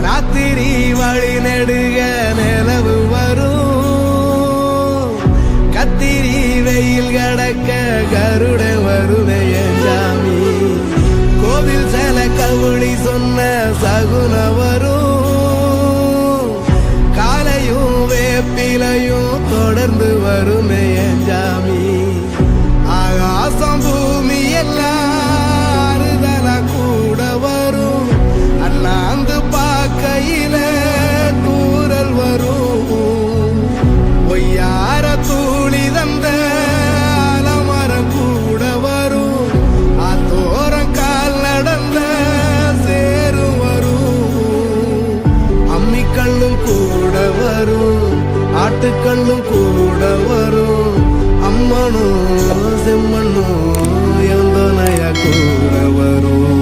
ராத்திரி வழி நெடுக நிலவு வரும் கத்திரி வெயில் கடக்க கருட வருவேன் சாமி கோவில் சில கவுளி சொன்ன சகுன வரும் காலையும் வேப்பிலையும் தொடர்ந்து வருமே சாமி ஆகாசம் பூமி எல்லாருதல கூட வரும் அண்ணாந்து பார்க்கையில தூரல் வரும் பொய்யார தூளி தந்த அலமரம் கூட வரும் ஆத்தோரம் கால் நடந்த சேரு வரும் அம்மிக்கல்லும் கூட வரும் ஆட்டுக்கல்லும் கூட வரும் அம்மனும் செம்மண்ணும் எந்தனைய கூட வரும்